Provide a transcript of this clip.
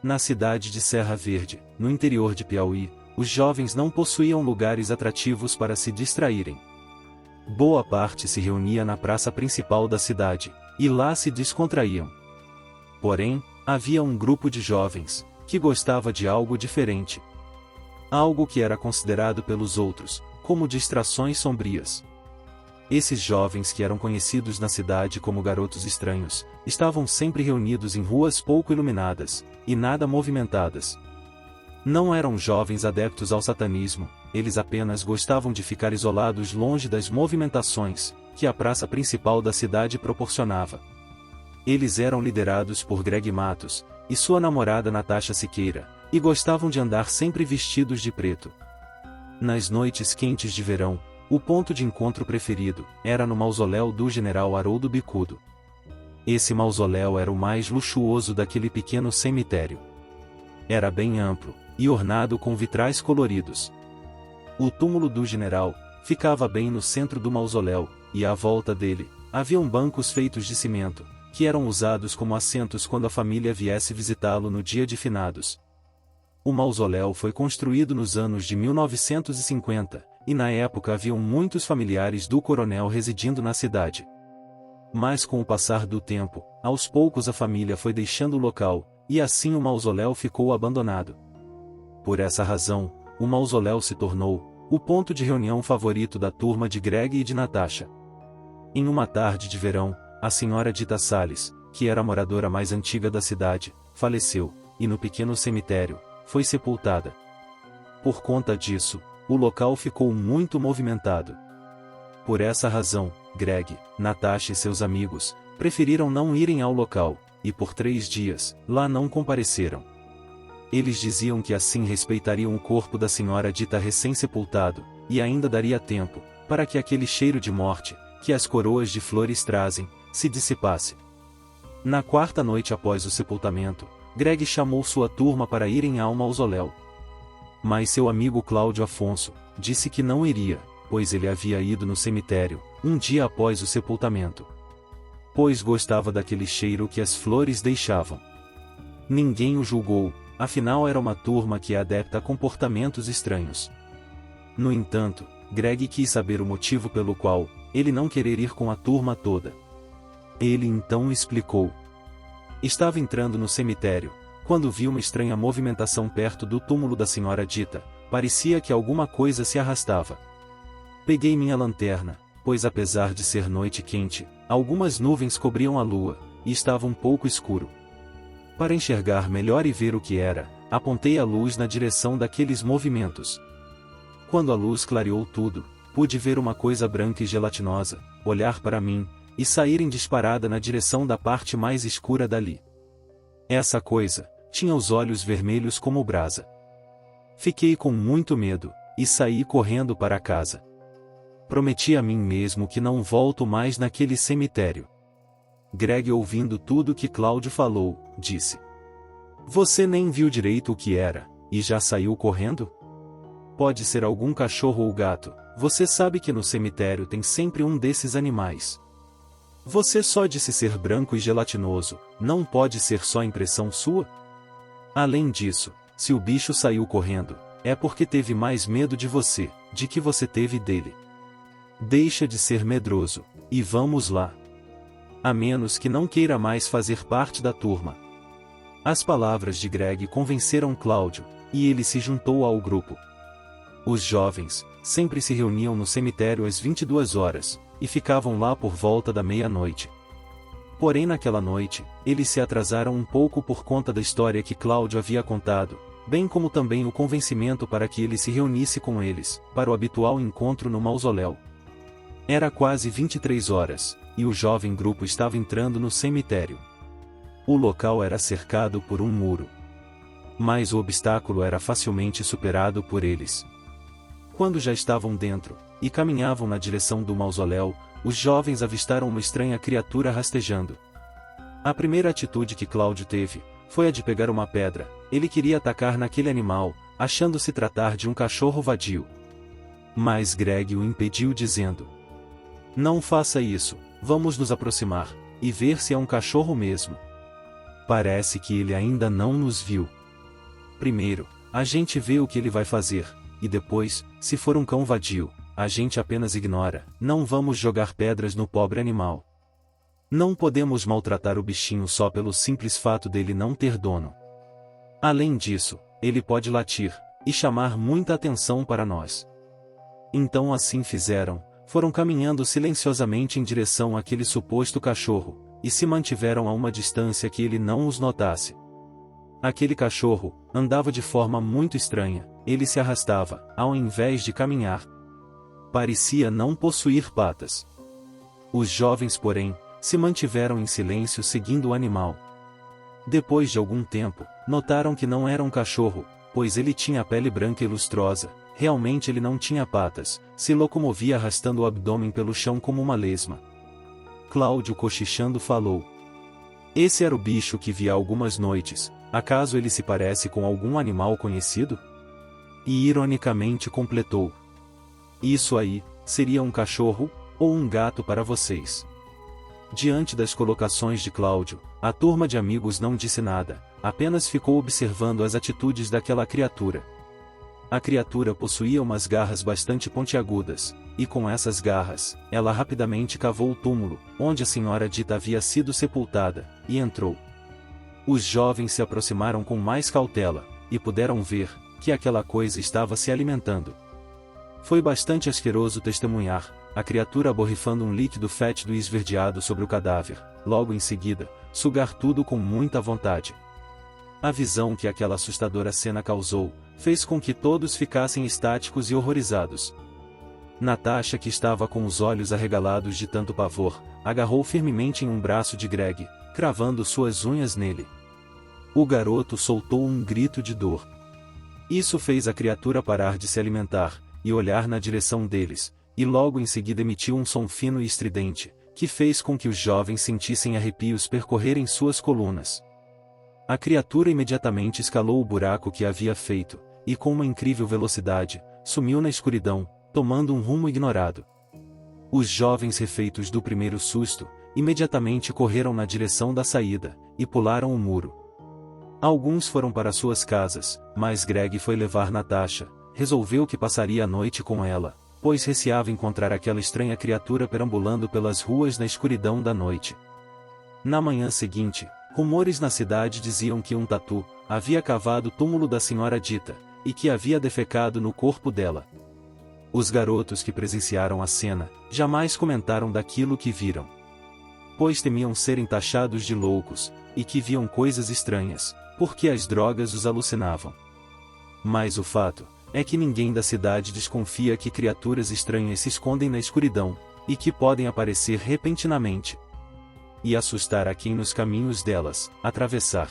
Na cidade de Serra Verde, no interior de Piauí, os jovens não possuíam lugares atrativos para se distraírem. Boa parte se reunia na praça principal da cidade, e lá se descontraíam. Porém, havia um grupo de jovens, que gostava de algo diferente. Algo que era considerado pelos outros, como distrações sombrias. Esses jovens que eram conhecidos na cidade como garotos estranhos, estavam sempre reunidos em ruas pouco iluminadas, e nada movimentadas. Não eram jovens adeptos ao satanismo, eles apenas gostavam de ficar isolados longe das movimentações, que a praça principal da cidade proporcionava. Eles eram liderados por Greg Matos, e sua namorada Natasha Siqueira, e gostavam de andar sempre vestidos de preto. Nas noites quentes de verão, o ponto de encontro preferido era no mausoléu do general Haroldo Bicudo. Esse mausoléu era o mais luxuoso daquele pequeno cemitério. Era bem amplo, e ornado com vitrais coloridos. O túmulo do general ficava bem no centro do mausoléu, e à volta dele, haviam bancos feitos de cimento, que eram usados como assentos quando a família viesse visitá-lo no dia de finados. O mausoléu foi construído nos anos de 1950, e na época haviam muitos familiares do coronel residindo na cidade. Mas com o passar do tempo, aos poucos a família foi deixando o local, e assim o mausoléu ficou abandonado. Por essa razão, o mausoléu se tornou o ponto de reunião favorito da turma de Greg e de Natasha. Em uma tarde de verão, a senhora Dita Salles, que era a moradora mais antiga da cidade, faleceu, e no pequeno cemitério, foi sepultada. Por conta disso, o local ficou muito movimentado. Por essa razão, Greg, Natasha e seus amigos, preferiram não irem ao local, e por 3 dias, lá não compareceram. Eles diziam que assim respeitariam o corpo da senhora Dita recém-sepultado, e ainda daria tempo, para que aquele cheiro de morte, que as coroas de flores trazem, se dissipasse. Na 4ª noite após o sepultamento, Greg chamou sua turma para irem ao mausoléu. Mas seu amigo Cláudio Afonso disse que não iria, pois ele havia ido no cemitério, um dia após o sepultamento. Pois gostava daquele cheiro que as flores deixavam. Ninguém o julgou, afinal era uma turma que é adepta a comportamentos estranhos. No entanto, Greg quis saber o motivo pelo qual ele não querer ir com a turma toda. Ele então explicou. Estava entrando no cemitério, quando vi uma estranha movimentação perto do túmulo da senhora Dita, parecia que alguma coisa se arrastava. Peguei minha lanterna, pois apesar de ser noite quente, algumas nuvens cobriam a lua, e estava um pouco escuro. Para enxergar melhor e ver o que era, apontei a luz na direção daqueles movimentos. Quando a luz clareou tudo, pude ver uma coisa branca e gelatinosa, olhar para mim, e sair em disparada na direção da parte mais escura dali. Essa coisa tinha os olhos vermelhos como brasa. Fiquei com muito medo, e saí correndo para casa. Prometi a mim mesmo que não volto mais naquele cemitério. Greg, ouvindo tudo que Cláudio falou, disse: Você nem viu direito o que era, e já saiu correndo? Pode ser algum cachorro ou gato, você sabe que no cemitério tem sempre um desses animais. Você só disse ser branco e gelatinoso, não pode ser só impressão sua? Além disso, se o bicho saiu correndo, é porque teve mais medo de você, de que você teve dele. Deixa de ser medroso, e vamos lá. A menos que não queira mais fazer parte da turma. As palavras de Greg convenceram Cláudio, e ele se juntou ao grupo. Os jovens sempre se reuniam no cemitério às 22 horas, e ficavam lá por volta da meia-noite. Porém naquela noite, eles se atrasaram um pouco por conta da história que Cláudio havia contado, bem como também o convencimento para que ele se reunisse com eles, para o habitual encontro no mausoléu. Era quase 23 horas, e o jovem grupo estava entrando no cemitério. O local era cercado por um muro. Mas o obstáculo era facilmente superado por eles. Quando já estavam dentro, e caminhavam na direção do mausoléu, os jovens avistaram uma estranha criatura rastejando. A primeira atitude que Cláudio teve, foi a de pegar uma pedra. Ele queria atacar naquele animal, achando se tratar de um cachorro vadio. Mas Greg o impediu dizendo: Não faça isso, vamos nos aproximar, e ver se é um cachorro mesmo. Parece que ele ainda não nos viu. Primeiro, a gente vê o que ele vai fazer, e depois, se for um cão vadio, a gente apenas ignora. Não vamos jogar pedras no pobre animal. Não podemos maltratar o bichinho só pelo simples fato dele não ter dono. Além disso, ele pode latir e chamar muita atenção para nós. Então assim fizeram, foram caminhando silenciosamente em direção àquele suposto cachorro, e se mantiveram a uma distância que ele não os notasse. Aquele cachorro andava de forma muito estranha, ele se arrastava, ao invés de caminhar. Parecia não possuir patas. Os jovens, porém, se mantiveram em silêncio seguindo o animal. Depois de algum tempo, notaram que não era um cachorro, pois ele tinha a pele branca e lustrosa, realmente ele não tinha patas, se locomovia arrastando o abdômen pelo chão como uma lesma. Cláudio, cochichando, falou: "Esse era o bicho que vi há algumas noites, acaso ele se parece com algum animal conhecido?" E ironicamente completou: "Isso aí, seria um cachorro, ou um gato para vocês?" Diante das colocações de Cláudio, a turma de amigos não disse nada, apenas ficou observando as atitudes daquela criatura. A criatura possuía umas garras bastante pontiagudas, e com essas garras, ela rapidamente cavou o túmulo, onde a senhora dita havia sido sepultada, e entrou. Os jovens se aproximaram com mais cautela, e puderam ver que aquela coisa estava se alimentando. Foi bastante asqueroso testemunhar a criatura borrifando um líquido fétido e esverdeado sobre o cadáver, logo em seguida, sugar tudo com muita vontade. A visão que aquela assustadora cena causou, fez com que todos ficassem estáticos e horrorizados. Natasha, que estava com os olhos arregalados de tanto pavor, agarrou firmemente em um braço de Greg, cravando suas unhas nele. O garoto soltou um grito de dor. Isso fez a criatura parar de se alimentar, e olhar na direção deles, e logo em seguida emitiu um som fino e estridente, que fez com que os jovens sentissem arrepios percorrerem suas colunas. A criatura imediatamente escalou o buraco que havia feito, e com uma incrível velocidade, sumiu na escuridão, tomando um rumo ignorado. Os jovens, refeitos do primeiro susto, imediatamente correram na direção da saída, e pularam o muro. Alguns foram para suas casas, mas Greg foi levar Natasha, resolveu que passaria a noite com ela, pois receava encontrar aquela estranha criatura perambulando pelas ruas na escuridão da noite. Na manhã seguinte, rumores na cidade diziam que um tatu havia cavado o túmulo da senhora dita, e que havia defecado no corpo dela. Os garotos que presenciaram a cena, jamais comentaram daquilo que viram, pois temiam serem taxados de loucos, e que viam coisas estranhas, porque as drogas os alucinavam. Mas o fato é que ninguém da cidade desconfia que criaturas estranhas se escondem na escuridão, e que podem aparecer repentinamente e assustar a quem nos caminhos delas atravessar.